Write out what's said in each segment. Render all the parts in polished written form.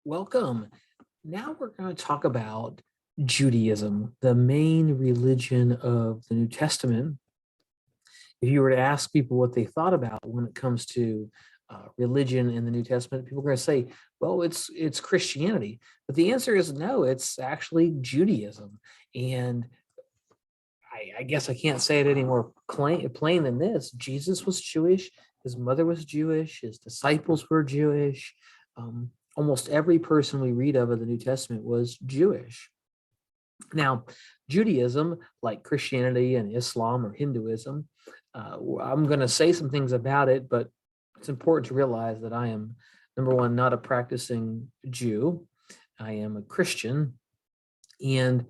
Welcome. Now we're going to talk about Judaism, the main religion of the New Testament. If you were to ask people what they thought about when it comes to religion in the New Testament, people are going to say, "Well, it's Christianity," but the answer is no. It's actually Judaism, and I guess I can't say it any more plain than this. Jesus was Jewish. His mother was Jewish. His disciples were Jewish. Almost every person we read of in the New Testament was Jewish. Now, Judaism, like Christianity and Islam or Hinduism, I'm going to say some things about it, but it's important to realize that I am, number one, not a practicing Jew. I am a Christian. And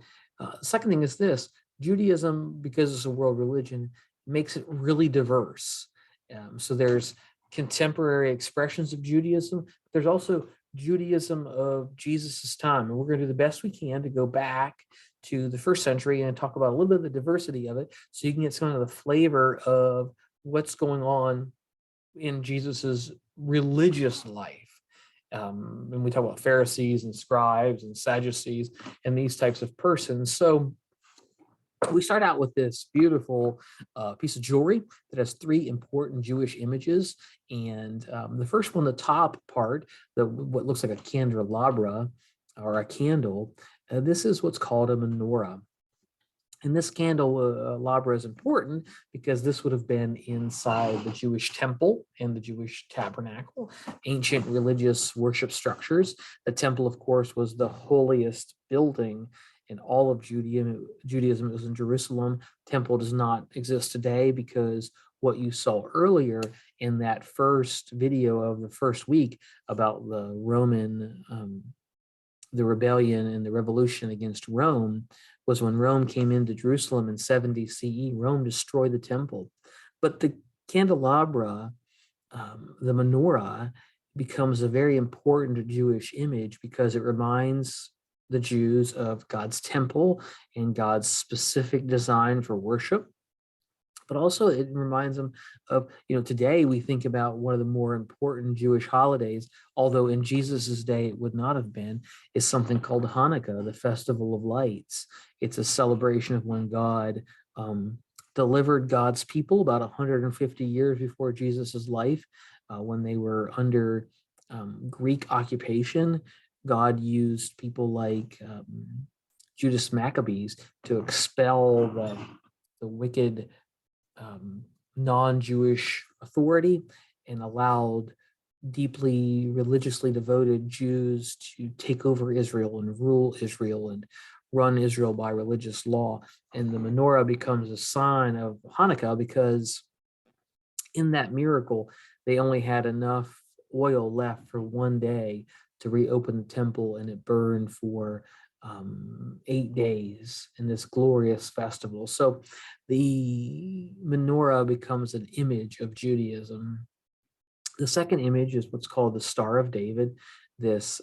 second thing is this: Judaism, because it's a world religion, makes it really diverse. So there's contemporary expressions of Judaism. There's also Judaism of Jesus's time, and we're going to do the best we can to go back to the first century and talk about a little bit of the diversity of it, so you can get some of the flavor of what's going on in Jesus's religious life. And we talk about Pharisees and scribes and Sadducees and these types of persons. So we start out with this beautiful piece of jewelry that has three important Jewish images. And the first one, the top part, what looks like a candelabra or a candle, this is what's called a menorah. And this candelabra is important because this would have been inside the Jewish temple and the Jewish tabernacle, ancient religious worship structures. The temple, of course, was the holiest building in all of Judaism. It was in Jerusalem. Temple does not exist today because what you saw earlier in that first video of the first week about the the rebellion and the revolution against Rome was when Rome came into Jerusalem in 70 CE. Rome destroyed the temple. But the candelabra, the menorah, becomes a very important Jewish image because it reminds the Jews of God's temple and God's specific design for worship. But also it reminds them of, today we think about one of the more important Jewish holidays, although in Jesus's day it would not have been, is something called Hanukkah, the Festival of Lights. It's a celebration of when God delivered God's people about 150 years before Jesus's life, when they were under Greek occupation. God used people like Judas Maccabees to expel the wicked non-Jewish authority and allowed deeply religiously devoted Jews to take over Israel and rule Israel and run Israel by religious law. And the menorah becomes a sign of Hanukkah because in that miracle, they only had enough oil left for one day to reopen the temple, and it burned for 8 days in this glorious festival. So the menorah becomes an image of Judaism. The second image is what's called the Star of David, this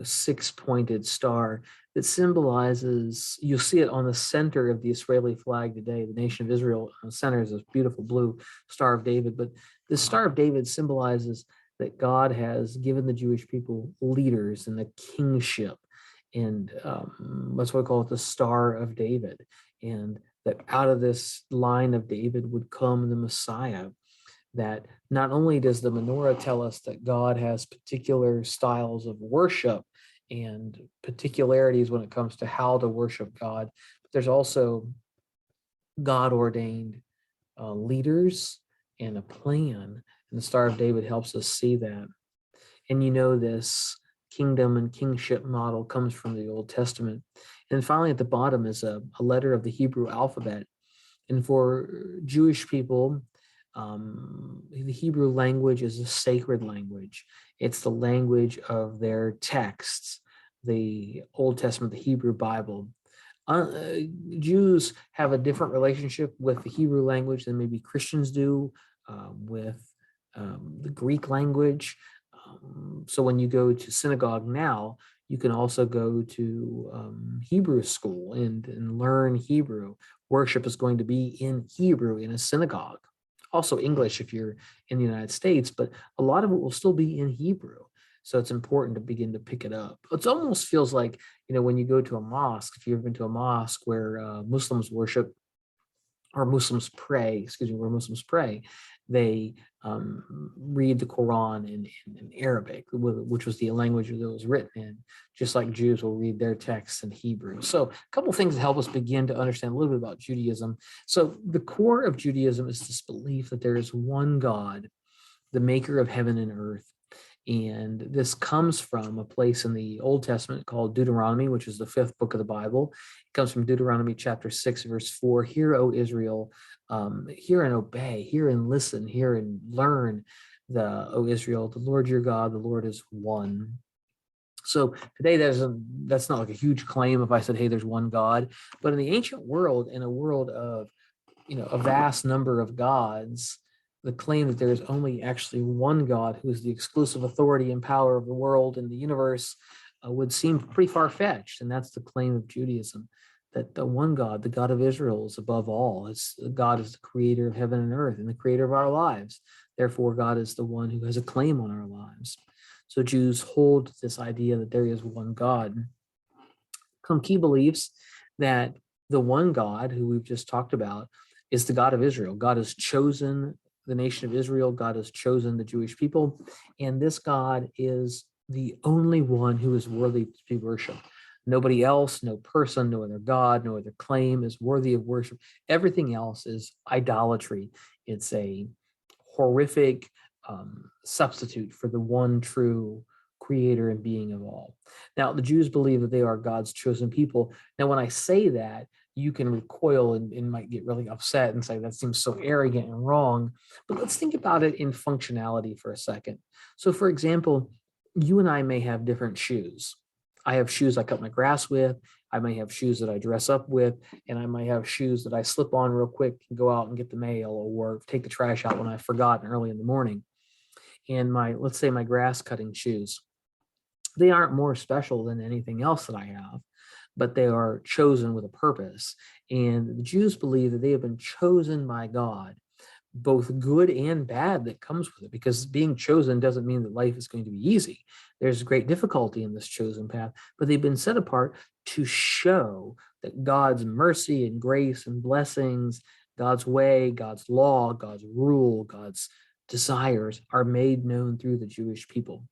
six-pointed star that symbolizes, you'll see it on the center of the Israeli flag today. The nation of Israel center is this beautiful blue Star of David. But the Star of David symbolizes that God has given the Jewish people leaders and the kingship. And that's what we call it, the Star of David. And that out of this line of David would come the Messiah. That not only does the menorah tell us that God has particular styles of worship and particularities when it comes to how to worship God, but there's also God-ordained leaders and a plan. And the Star of David helps us see that. And this kingdom and kingship model comes from the Old Testament. And finally, at the bottom is a letter of the Hebrew alphabet. And for Jewish people, the Hebrew language is a sacred language. It's the language of their texts, the Old Testament, the Hebrew Bible. Jews have a different relationship with the Hebrew language than maybe Christians do with the Greek language. So when you go to synagogue now, you can also go to Hebrew school and learn Hebrew. Worship is going to be in Hebrew in a synagogue. Also English if you're in the United States, but a lot of it will still be in Hebrew. So it's important to begin to pick it up. It almost feels like, when you go to a mosque, if you've ever been to a mosque where Muslims worship, or Muslims pray, where Muslims pray, they read the Quran in Arabic, which was the language that it was written in, just like Jews will read their texts in Hebrew. So a couple of things that help us begin to understand a little bit about Judaism. So the core of Judaism is this belief that there is one God, the maker of heaven and earth. And this comes from a place in the Old Testament called Deuteronomy, which is the 5th book of the Bible. It comes from Deuteronomy chapter 6, verse 4. Hear, O Israel, hear and obey, hear and listen, hear and learn, O Israel, the Lord your God, the Lord is one. So today, that's not like a huge claim if I said, hey, there's one God. But in the ancient world, in a world of a vast number of gods, the claim that there is only actually one God who is the exclusive authority and power of the world and the universe would seem pretty far-fetched. And that's the claim of Judaism, that the one God, the God of Israel, is above all. God is the creator of heaven and earth and the creator of our lives. Therefore, God is the one who has a claim on our lives. So Jews hold this idea that there is one God. Some key beliefs that the one God who we've just talked about is the God of Israel. God has chosen the nation of Israel. God has chosen the Jewish people. And this God is the only one who is worthy to be worshiped. Nobody else, no person, no other God, no other claim is worthy of worship. Everything else is idolatry. It's a horrific substitute for the one true creator and being of all. Now, the Jews believe that they are God's chosen people. Now, when I say that, you can recoil and might get really upset and say that seems so arrogant and wrong. But let's think about it in functionality for a second. So, for example, you and I may have different shoes. I have shoes I cut my grass with. I may have shoes that I dress up with, and I might have shoes that I slip on real quick and go out and get the mail or take the trash out when I've forgotten early in the morning. And let's say my grass cutting shoes, they aren't more special than anything else that I have, but they are chosen with a purpose. And the Jews believe that they have been chosen by God, both good and bad that comes with it, because being chosen doesn't mean that life is going to be easy. There's great difficulty in this chosen path, but they've been set apart to show that God's mercy and grace and blessings, God's way, God's law, God's rule, God's desires are made known through the Jewish people.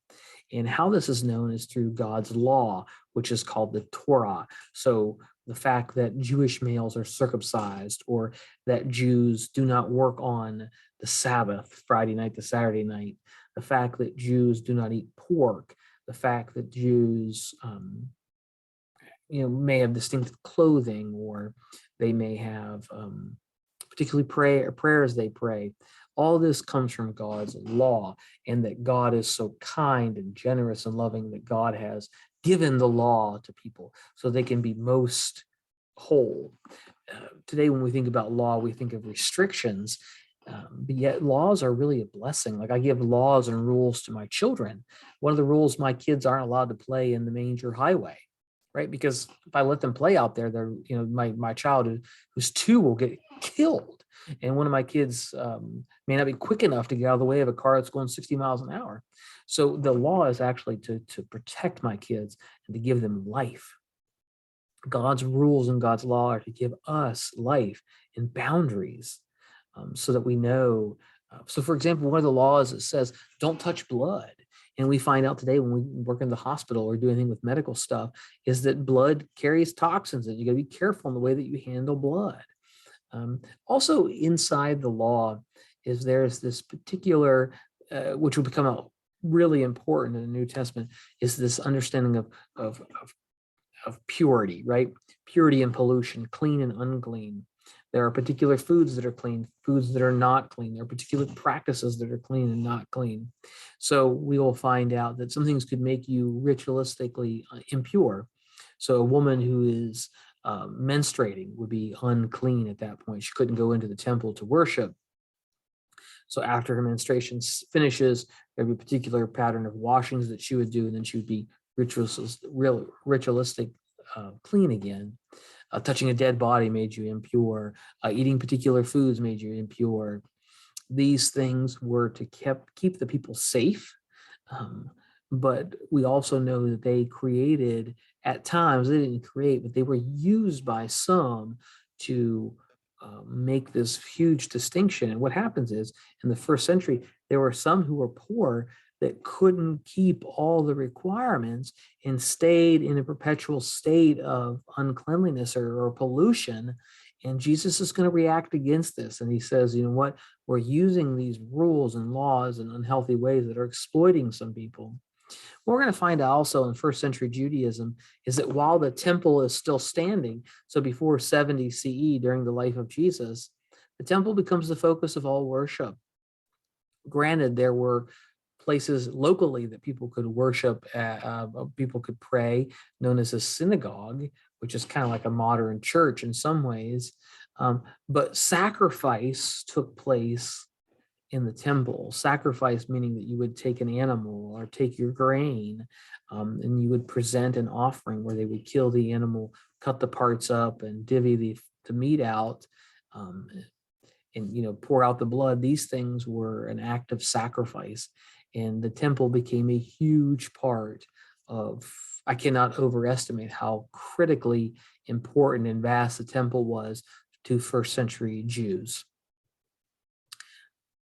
And how this is known is through God's law, which is called the Torah. So the fact that Jewish males are circumcised, or that Jews do not work on the Sabbath, Friday night to Saturday night, the fact that Jews do not eat pork, the fact that Jews may have distinctive clothing, or they may have particularly prayers they pray. All this comes from God's law, and that God is so kind and generous and loving that God has given the law to people so they can be most whole. Today, when we think about law, we think of restrictions, but yet laws are really a blessing. Like I give laws and rules to my children. One of the rules, my kids aren't allowed to play in the manger highway, right? Because if I let them play out there, they're, my child who's 2 will get killed. And one of my kids may not be quick enough to get out of the way of a car that's going 60 miles an hour. So the law is actually to protect my kids and to give them life. God's rules and God's law are to give us life and boundaries so that we know. So, for example, one of the laws that says don't touch blood. And we find out today when we work in the hospital or do anything with medical stuff is that blood carries toxins, and you got to be careful in the way that you handle blood. Also inside the law there's this particular, which will become really important in the New Testament, is this understanding of purity, right? Purity and pollution, clean and unclean. There are particular foods that are clean, foods that are not clean. There are particular practices that are clean and not clean. So we will find out that some things could make you ritualistically impure. So a woman who is menstruating would be unclean at that point. She couldn't go into the temple to worship. So after her menstruation finishes, there'd be a particular pattern of washings that she would do, and then she would be ritualistic clean again. Touching a dead body made you impure. Eating particular foods made you impure. These things were to keep the people safe, but we also know that they created, at times, they didn't create, but they were used by some to make this huge distinction. And what happens is, in the first century, there were some who were poor that couldn't keep all the requirements and stayed in a perpetual state of uncleanliness or pollution. And Jesus is going to react against this. And he says, you know what? We're using these rules and laws in unhealthy ways that are exploiting some people. What we're going to find out also in first century Judaism is that while the temple is still standing, so before 70 CE, during the life of Jesus, the temple becomes the focus of all worship. Granted, there were places locally that people could worship, people could pray, known as a synagogue, which is kind of like a modern church in some ways. But sacrifice took place in the temple. Sacrifice meaning that you would take an animal or take your grain, and you would present an offering where they would kill the animal, cut the parts up, and divvy the meat out, and pour out the blood. These things were an act of sacrifice, and the temple became a huge part of. I cannot overestimate how critically important and vast the temple was to first century Jews.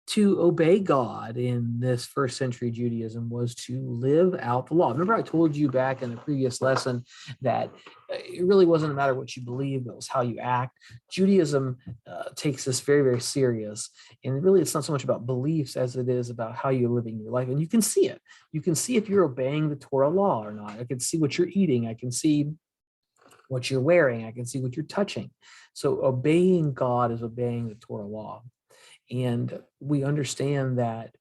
To obey God in this first century Judaism was to live out the law. Remember, I told you back in a previous lesson that it really wasn't a matter of what you believe, but it was how you act. Judaism takes this very, very serious. And really, it's not so much about beliefs as it is about how you're living your life. And you can see it. You can see if you're obeying the Torah law or not. I can see what you're eating. I can see what you're wearing. I can see what you're touching. So obeying God is obeying the Torah law. And we understand that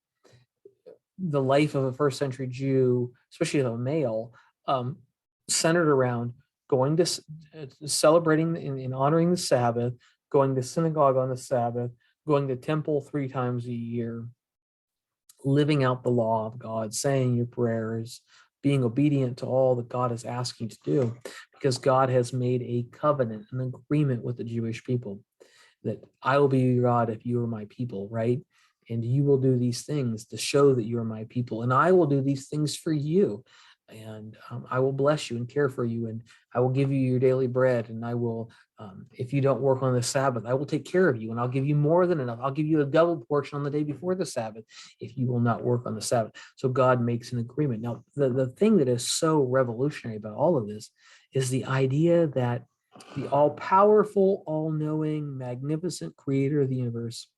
the life of a first century Jew, especially of a male, centered around going to celebrating and honoring the Sabbath, going to synagogue on the Sabbath, going to temple 3 times a year, living out the law of God, saying your prayers, being obedient to all that God is asking you to do, because God has made a covenant, an agreement with the Jewish people, that I will be your God if you are my people, right? And you will do these things to show that you are my people. And I will do these things for you. And I will bless you and care for you. And I will give you your daily bread. And I will, if you don't work on the Sabbath, I will take care of you. And I'll give you more than enough. I'll give you a double portion on the day before the Sabbath if you will not work on the Sabbath. So God makes an agreement. Now, the thing that is so revolutionary about all of this is the idea that the all-powerful, all-knowing, magnificent creator of the universe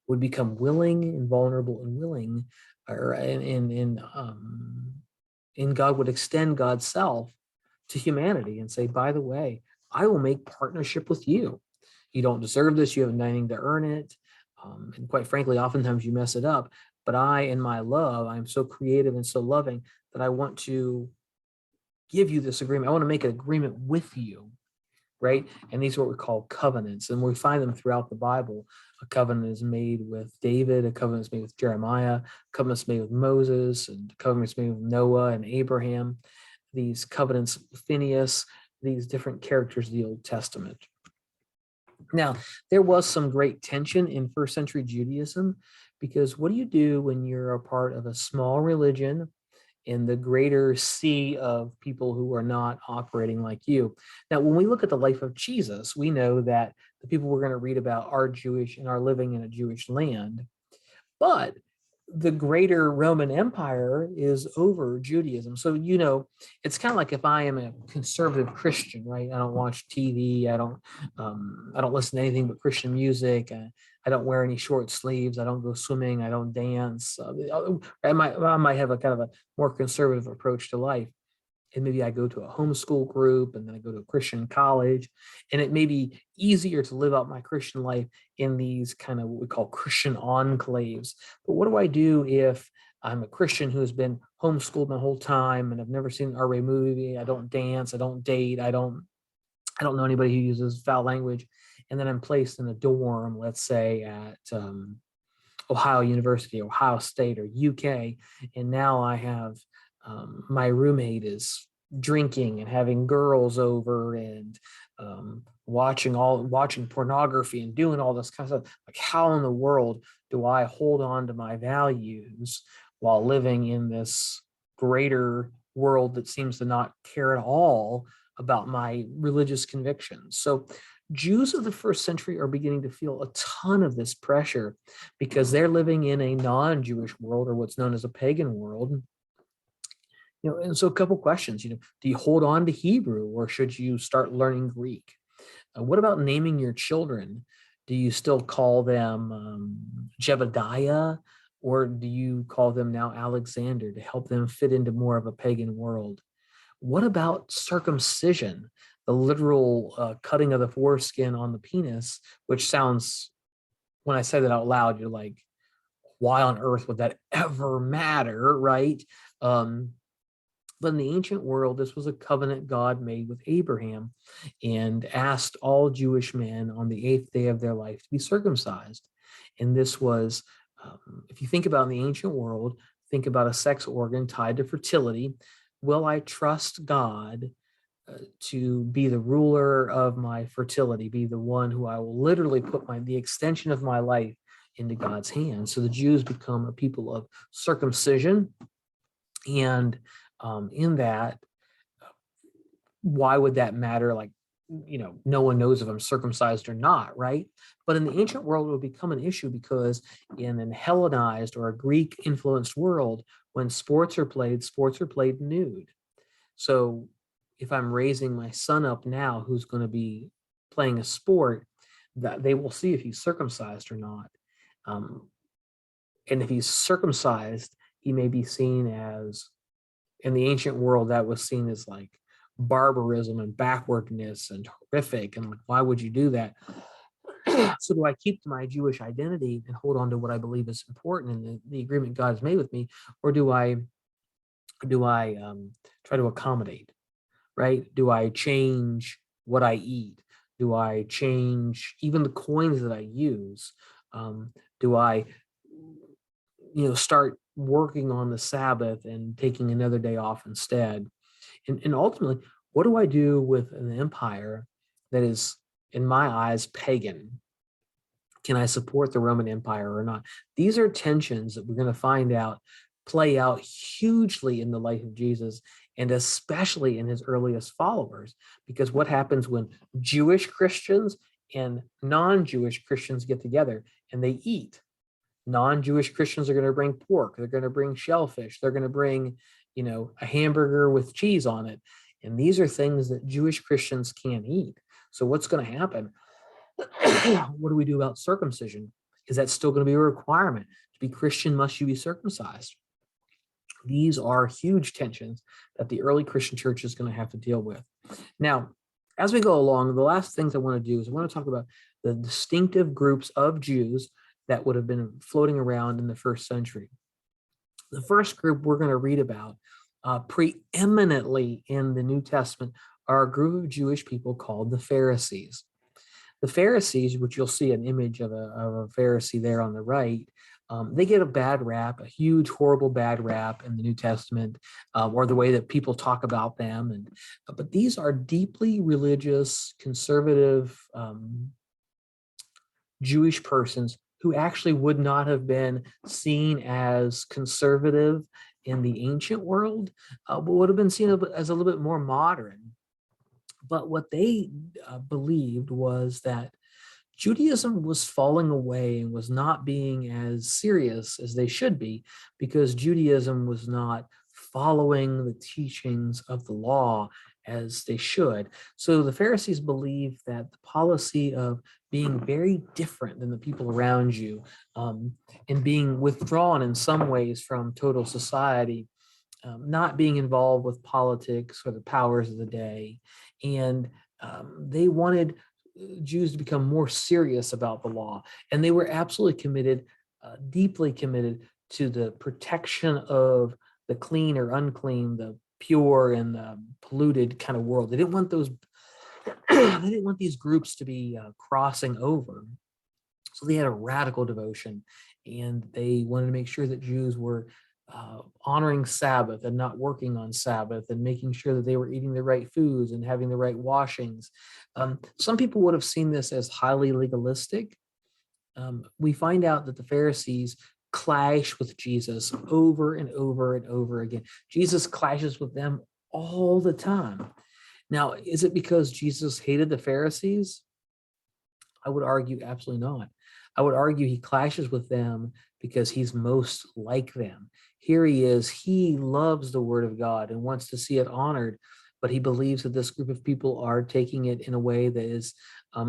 would become willing and vulnerable and willing, and God would extend God's self to humanity and say, by the way, I will make partnership with you. You don't deserve this. You haven't done anything to earn it. And quite frankly, oftentimes you mess it up. But I, in my love, I'm so creative and so loving that I want to give you this agreement. I want to make an agreement with you, right? And these are what we call covenants. And we find them throughout the Bible. A covenant is made with David, a covenant is made with Jeremiah, a covenant is made with Moses, and a covenant is made with Noah and Abraham. These covenants, Phineas, these different characters of the Old Testament. Now, there was some great tension in first century Judaism, because what do you do when you're a part of a small religion in the greater sea of people who are not operating like you? Now, when we look at the life of Jesus, we know that the people we're going to read about are Jewish and are living in a Jewish land. But the greater Roman Empire is over Judaism. So, it's kind of like if I am a conservative Christian, right? I don't watch TV. I don't listen to anything but Christian music. I don't wear any short sleeves. I don't go swimming. I don't dance. I might have a kind of a more conservative approach to life. And maybe I go to a homeschool group, and then I go to a Christian college, and it may be easier to live out my Christian life in these kind of what we call Christian enclaves. But what do I do if I'm a Christian who has been homeschooled my whole time and I've never seen an R-rated movie? I don't dance, I don't date, I don't know anybody who uses foul language, and then I'm placed in a dorm, let's say at Ohio University, Ohio State, or UK, and now I have my roommate is drinking and having girls over and watching pornography and doing all this kind of stuff. Like, how in the world do I hold on to my values while living in this greater world that seems to not care at all about my religious convictions. So Jews of the first century are beginning to feel a ton of this pressure because they're living in a non-Jewish world, or what's known as a pagan world. And so a couple questions, do you hold on to Hebrew, or should you start learning Greek? What about naming your children? Do you still call them Jebediah, or do you call them now Alexander to help them fit into more of a pagan world? What about circumcision, the literal cutting of the foreskin on the penis, which sounds, when I say that out loud, you're like, why on earth would that ever matter, right? But in the ancient world, this was a covenant God made with Abraham and asked all Jewish men on the 8th day of their life to be circumcised. And this was, if you think about in the ancient world, think about a sex organ tied to fertility. Will I trust God to be the ruler of my fertility, be the one who I will literally put the extension of my life into God's hands? So the Jews become a people of circumcision. And in that, why would that matter? Like, no one knows if I'm circumcised or not, right? But in the ancient world, it would become an issue because in an Hellenized or a Greek influenced world, when sports are played nude. So if I'm raising my son up now, who's going to be playing a sport, that they will see if he's circumcised or not. And if he's circumcised, he may be seen as, in the ancient world, that was seen as like barbarism and backwardness and horrific. And like, why would you do that? So do I keep my Jewish identity and hold on to what I believe is important in the agreement God has made with me? Or do I try to accommodate, right? Do I change what I eat? Do I change even the coins that I use? Do I, start working on the Sabbath and taking another day off instead? And ultimately, what do I do with an empire that is, in my eyes, pagan? Can I support the Roman Empire or not? These are tensions that we're going to play out hugely in the life of Jesus, and especially in his earliest followers. Because what happens when Jewish Christians and non-Jewish Christians get together and they eat? Non-Jewish Christians are going to bring pork. They're going to bring shellfish. They're going to bring, a hamburger with cheese on it. And these are things that Jewish Christians can't eat. So what's going to happen? What do we do about circumcision? Is that still going to be a requirement? To be Christian, must you be circumcised? These are huge tensions that the early Christian church is going to have to deal with. Now, as we go along, the last things I want to do is I want to talk about the distinctive groups of Jews that would have been floating around in the first century. The first group we're going to read about preeminently in the New Testament are a group of Jewish people called the Pharisees. The Pharisees, which you'll see an image of a Pharisee there on the right, they get a bad rap, a huge, horrible bad rap in the New Testament, or the way that people talk about them. But these are deeply religious, conservative Jewish persons who actually would not have been seen as conservative in the ancient world, but would have been seen as a little bit more modern. But what they believed was that Judaism was falling away and was not being as serious as they should be, because Judaism was not following the teachings of the law as they should. So the Pharisees believed that the policy of being very different than the people around you, and being withdrawn in some ways from total society, not being involved with politics or the powers of the day, and they wanted Jews to become more serious about the law. And they were absolutely committed, deeply committed to the protection of the clean or unclean, the pure and the polluted kind of world. They didn't want they didn't want these groups to be crossing over. So they had a radical devotion, and they wanted to make sure that Jews were honoring Sabbath and not working on Sabbath, and making sure that they were eating the right foods and having the right washings. Some people would have seen this as highly legalistic. We find out that the Pharisees clash with Jesus over and over and over again. Jesus clashes with them all the time. Now, is it because Jesus hated the Pharisees? I would argue absolutely not. I would argue he clashes with them because he's most like them. Here he is, he loves the word of God and wants to see it honored, but he believes that this group of people are taking it in a way that is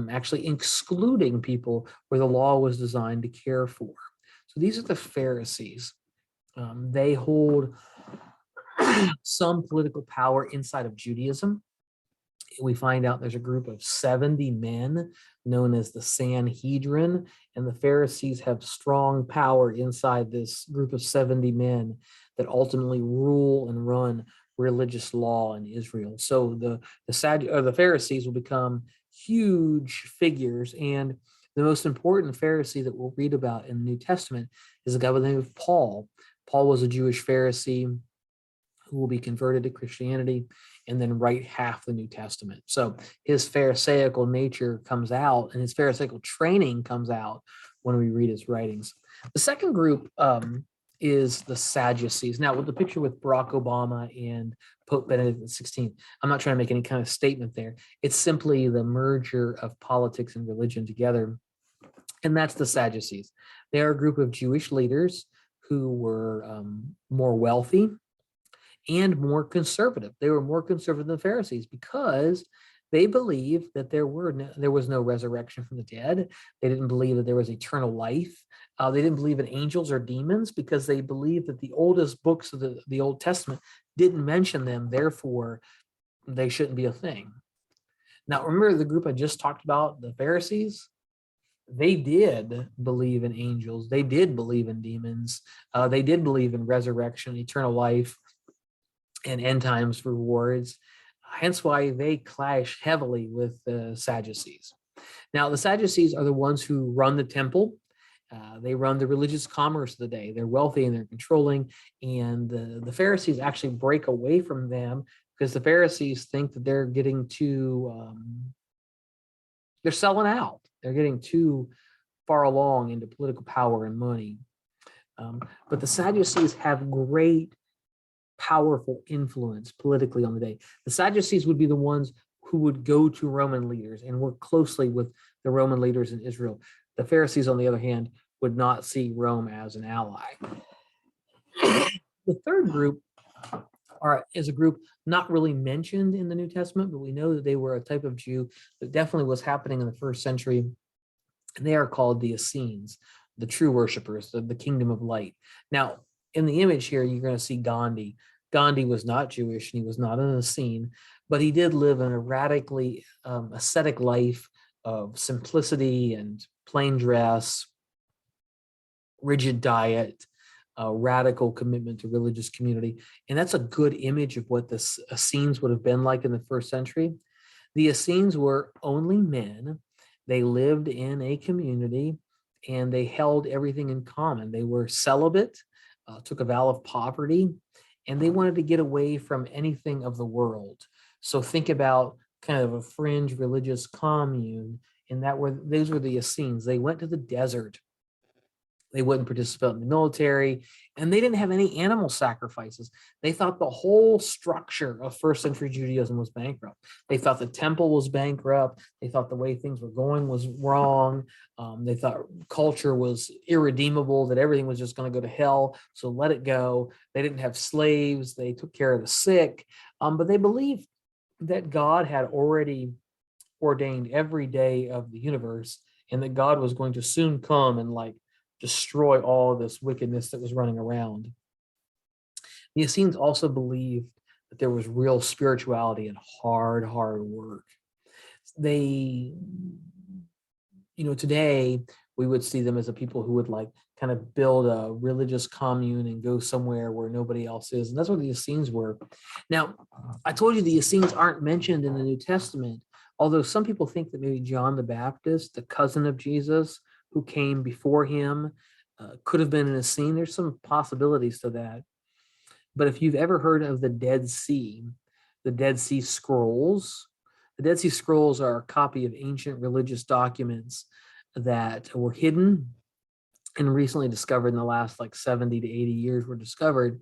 actually excluding people where the law was designed to care for. So these are the Pharisees. They hold some political power inside of Judaism. We find out there's a group of 70 men known as the Sanhedrin, and the Pharisees have strong power inside this group of 70 men that ultimately rule and run religious law in Israel. So the Pharisees will become huge figures, and the most important Pharisee that we'll read about in the New Testament is a guy by the name of Paul. Paul was a Jewish Pharisee who will be converted to Christianity and then write half the New Testament. So his Pharisaical nature comes out, and his Pharisaical training comes out when we read his writings. The second group is the Sadducees. Now, with the picture with Barack Obama and Pope Benedict XVI, I'm not trying to make any kind of statement there. It's simply the merger of politics and religion together, and that's the Sadducees. They are a group of Jewish leaders who were more wealthy and more conservative. They were more conservative than the Pharisees because they believed that there was no resurrection from the dead. They didn't believe that there was eternal life. They didn't believe in angels or demons because they believed that the oldest books of the Old Testament didn't mention them. Therefore, they shouldn't be a thing. Now, remember the group I just talked about, the Pharisees? They did believe in angels. They did believe in demons. They did believe in resurrection, eternal life, and end times rewards. Hence why they clash heavily with the Sadducees. Now, the Sadducees are the ones who run the temple. They run the religious commerce of the day. They're wealthy and they're controlling. And the Pharisees actually break away from them because the Pharisees think that they're getting too, they're selling out. They're getting too far along into political power and money. But the Sadducees have great powerful influence politically on the day. The Sadducees would be the ones who would go to Roman leaders and work closely with the Roman leaders in Israel. The Pharisees, on the other hand, would not see Rome as an ally. The third group is a group not really mentioned in the New Testament, but we know that they were a type of Jew that definitely was happening in the first century. And they are called the Essenes, the true worshipers, the kingdom of light. Now, in the image here, you're going to see Gandhi. Gandhi was not Jewish and he was not an Essene, but he did live in a radically ascetic life of simplicity and plain dress, rigid diet, radical commitment to religious community. And that's a good image of what the Essenes would have been like in the first century. The Essenes were only men. They lived in a community and they held everything in common. They were celibate, took a vow of poverty, and they wanted to get away from anything of the world. So think about kind of a fringe religious commune, and those were the Essenes. They went to the desert. They wouldn't participate in the military, and they didn't have any animal sacrifices. They thought the whole structure of first century Judaism was bankrupt. They thought the temple was bankrupt. They thought the way things were going was wrong. They thought culture was irredeemable, that everything was just going to go to hell, so let it go. They didn't have slaves. They took care of the sick, but they believed that God had already ordained every day of the universe and that God was going to soon come and destroy all this wickedness that was running around. The Essenes also believed that there was real spirituality and hard work. They, today we would see them as a people who would kind of build a religious commune and go somewhere where nobody else is. And that's what the Essenes were. Now, I told you the Essenes aren't mentioned in the New Testament, although some people think that maybe John the Baptist, the cousin of Jesus, who came before him, could have been an Essene. There's some possibilities to that. But if you've ever heard of the Dead Sea Scrolls, the Dead Sea Scrolls are a copy of ancient religious documents that were hidden and recently discovered in the last like 70 to 80 years were discovered,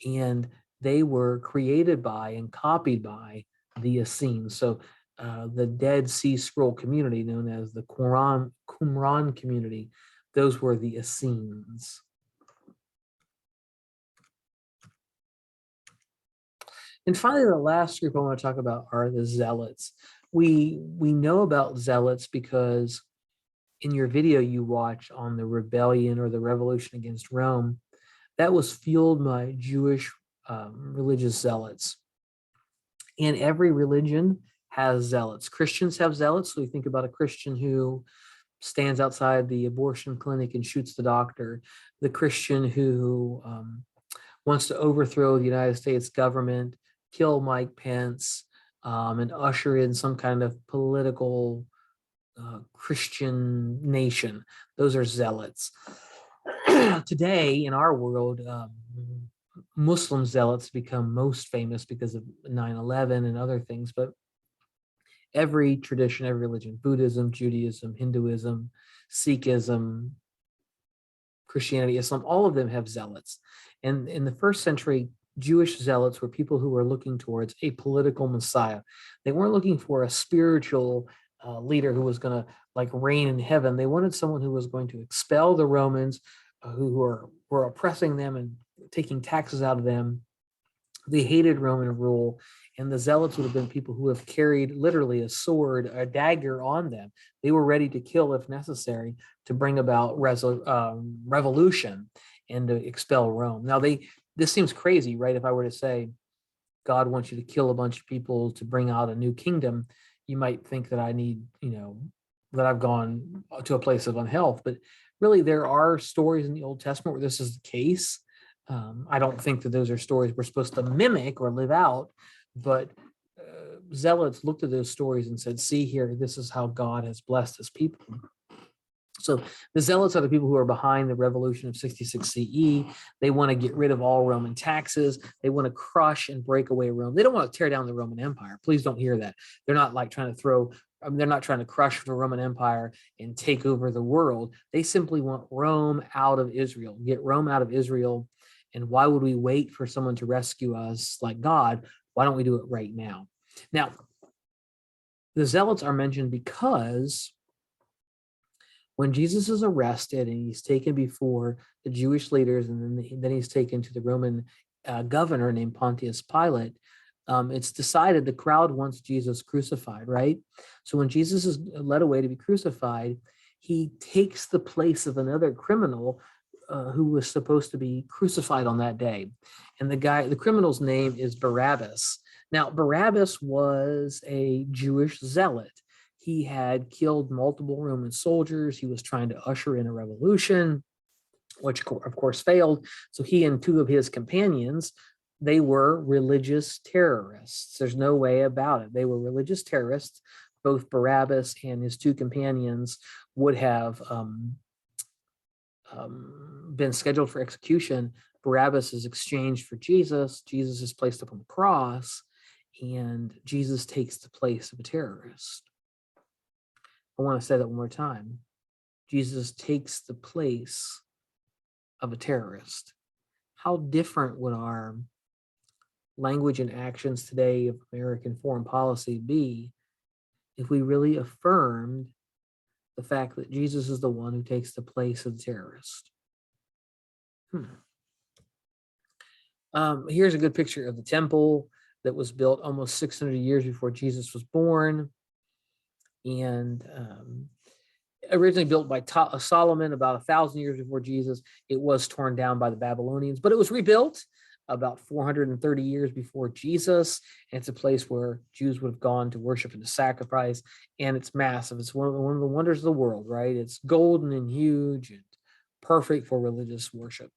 and they were created by and copied by the Essenes. So the Dead Sea Scroll community, known as the Qumran community, those were the Essenes. And finally, the last group I want to talk about are the Zealots. We know about Zealots because in your video you watch on the rebellion or the revolution against Rome, that was fueled by Jewish religious zealots. And every religion has zealots. Christians have zealots. So we think about a Christian who stands outside the abortion clinic and shoots the doctor, the Christian who wants to overthrow the United States government, kill Mike Pence, and usher in some kind of political Christian nation. Those are zealots. Today in our world, Muslim zealots become most famous because of 9/11 and other things, but every tradition, every religion, Buddhism, Judaism, Hinduism, Sikhism, Christianity, Islam, all of them have zealots. And in the first century, Jewish zealots were people who were looking towards a political Messiah. They weren't looking for a spiritual leader who was going to like reign in heaven. They wanted someone who was going to expel the Romans who were oppressing them and taking taxes out of them. They hated Roman rule, and the zealots would have been people who have carried literally a sword, a dagger on them. They were ready to kill if necessary to bring about revolution and to expel Rome. Now, this seems crazy, right? If I were to say, God wants you to kill a bunch of people to bring out a new kingdom, you might think that I need, that I've gone to a place of unhealth. But really, there are stories in the Old Testament where this is the case. I don't think that those are stories we're supposed to mimic or live out, but zealots looked at those stories and said, see here, this is how God has blessed his people. So the zealots are the people who are behind the revolution of 66 CE. They want to get rid of all Roman taxes. They want to crush and break away Rome. They don't want to tear down the Roman Empire. Please don't hear that. They're not like trying to they're not trying to crush the Roman Empire and take over the world. They simply want Rome out of Israel, get Rome out of Israel. And why would we wait for someone to rescue us like God? Why don't we do it right now? Now, the zealots are mentioned because when Jesus is arrested and he's taken before the Jewish leaders, and then he's taken to the Roman governor named Pontius Pilate, it's decided the crowd wants Jesus crucified, right? So when Jesus is led away to be crucified, he takes the place of another criminal who was supposed to be crucified on that day. And the criminal's name is Barabbas. Now, Barabbas was a Jewish zealot. He had killed multiple Roman soldiers. He was trying to usher in a revolution, which of course failed. So he and two of his companions, they were religious terrorists. There's no way about it. They were religious terrorists. Both Barabbas and his two companions would have been scheduled for execution. Barabbas is exchanged for Jesus. Jesus is placed up on the cross, and Jesus takes the place of a terrorist. I want to say that one more time. Jesus takes the place of a terrorist. How different would our language and actions today of American foreign policy be if we really affirmed the fact that Jesus is the one who takes the place of the terrorist? Here's a good picture of the temple that was built almost 600 years before Jesus was born, and originally built by Solomon about 1,000 years before Jesus. It was torn down by the Babylonians, but it was rebuilt about 430 years before Jesus. And it's a place where Jews would have gone to worship and to sacrifice, and it's massive. It's one of the wonders of the world, right? It's golden and huge and perfect for religious worship.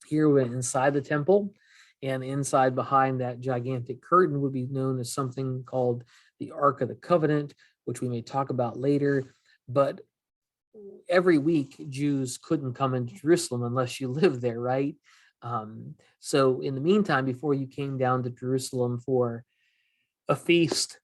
Here we're inside the temple, and inside behind that gigantic curtain would be known as something called the Ark of the Covenant, which we may talk about later. But every week, Jews couldn't come into Jerusalem unless you lived there, right? So in the meantime, before you came down to Jerusalem for a feast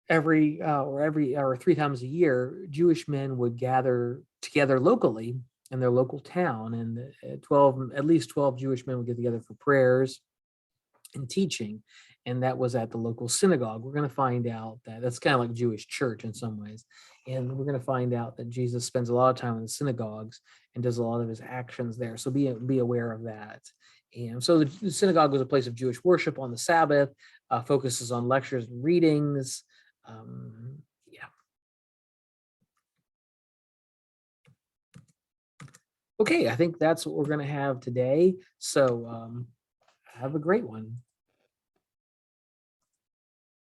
every 3 times a year, Jewish men would gather together locally in their local town, and at least 12 Jewish men would get together for prayers and teaching, and that was at the local synagogue. We're going to find out that that's kind of like Jewish church in some ways, and we're going to find out that Jesus spends a lot of time in the synagogues and does a lot of his actions there. So be aware of that. And so the synagogue was a place of Jewish worship on the Sabbath, focuses on lectures and readings. Yeah. Okay, I think that's what we're going to have today. So have a great one.